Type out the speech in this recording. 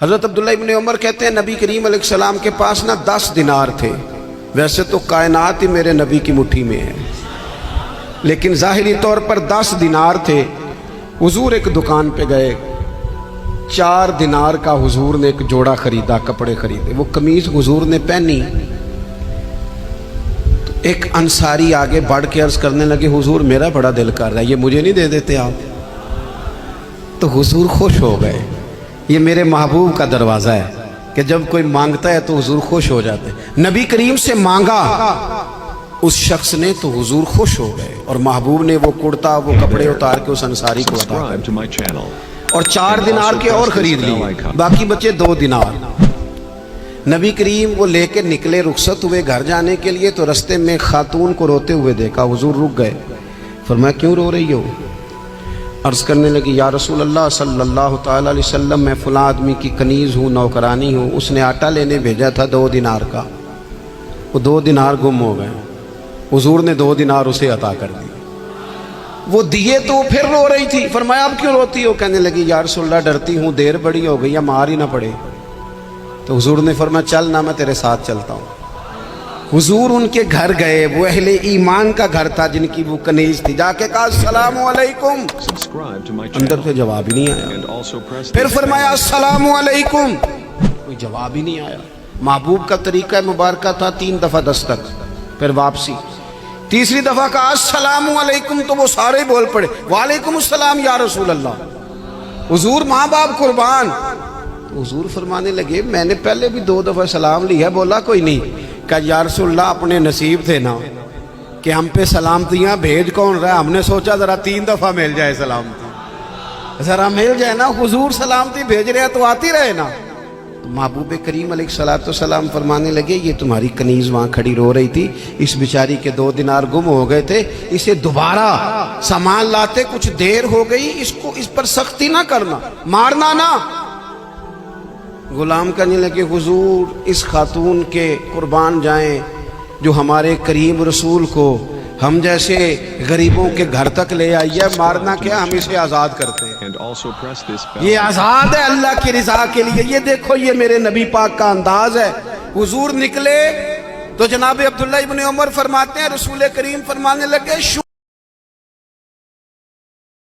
حضرت عبداللہ ابن عمر کہتے ہیں نبی کریم علیہ السلام کے پاس نا 10 دینار تھے. ویسے تو کائنات ہی میرے نبی کی مٹھی میں ہے، لیکن ظاہری طور پر 10 دینار تھے. حضور ایک دکان پہ گئے، 4 دینار کا حضور نے ایک جوڑا خریدا، کپڑے خریدے. وہ قمیض حضور نے پہنی تو ایک انصاری آگے بڑھ کے عرض کرنے لگے حضور میرا بڑا دل کر رہا ہے، یہ مجھے نہیں دے دیتے آپ؟ تو حضور خوش ہو گئے. یہ میرے محبوب کا دروازہ ہے کہ جب کوئی مانگتا ہے تو حضور خوش ہو جاتے ہیں. نبی کریم سے مانگا اس شخص نے تو حضور خوش ہو گئے، اور محبوب نے وہ کرتا وہ کپڑے اتار کے اس انصاری کو عطا کر دیا اور 4 دینار کے اور خرید لیے، باقی بچے 2 دینار. نبی کریم وہ لے کے نکلے، رخصت ہوئے گھر جانے کے لیے، تو رستے میں خاتون کو روتے ہوئے دیکھا. حضور رک گئے، فرمایا کیوں رو رہی ہو؟ عرض کرنے لگی یا رسول اللہ صلی اللہ تعالی علیہ وسلم میں فلاں آدمی کی کنیز ہوں، نوکرانی ہوں، اس نے آٹا لینے بھیجا تھا 2 دینار کا، وہ 2 دینار گم ہو گئے. حضور نے 2 دینار اسے عطا کر دی. وہ دیے تو وہ پھر رو رہی تھی. فرمایا اب کیوں روتی ہو؟ کہنے لگی یا رسول اللہ ڈرتی ہوں دیر بڑی ہو گئی، یا مار ہی نہ پڑے. تو حضور نے فرمایا چل نہ، میں تیرے ساتھ چلتا ہوں. حضور ان کے گھر گئے، وہ اہل ایمان کا گھر تھا جن کی وہ کنیز تھی. جا کے کہا السلام علیکم، اندر سے جواب ہی نہیں آیا. پھر فرمایا السلام علیکم، کوئی جواب ہی نہیں آیا. محبوب کا طریقہ مبارکہ تھا 3 دفعہ دستک، پھر واپسی. تیسری دفعہ کہا السلام علیکم تو وہ سارے بول پڑے وعلیکم السلام یا رسول اللہ. حضور ماں باپ قربان. تو حضور فرمانے لگے میں نے پہلے بھی 2 دفعہ سلام لیا، بولا کوئی نہیں. کہا یا رسول اللہ اپنے نصیب تھے نا کہ ہم پہ سلامتیاں بھیج کون رہا ہے، ہم نے سوچا ذرا 3 دفعہ مل جائے سلامتی، ذرا مل جائے نا. حضور سلامتی بھیج رہے ہیں تو آتی رہے نا. محبوب کریم علیہ السلام فرمانے لگے یہ تمہاری کنیز وہاں کھڑی رو رہی تھی، اس بیچاری کے 2 دینار گم ہو گئے تھے، اسے دوبارہ سامان لاتے کچھ دیر ہو گئی، اس پر سختی نہ کرنا، مارنا نہ. غلام کہنے لگے حضور اس خاتون کے قربان جائیں جو ہمارے کریم رسول کو ہم جیسے غریبوں کے گھر تک لے آئی ہے، مارنا کیا، ہم اسے آزاد کرتے ہیں. یہ آزاد ہے اللہ کی رضا کے لیے. یہ دیکھو یہ میرے نبی پاک کا انداز ہے. حضور نکلے تو جناب عبداللہ ابن عمر فرماتے ہیں رسول کریم فرمانے لگے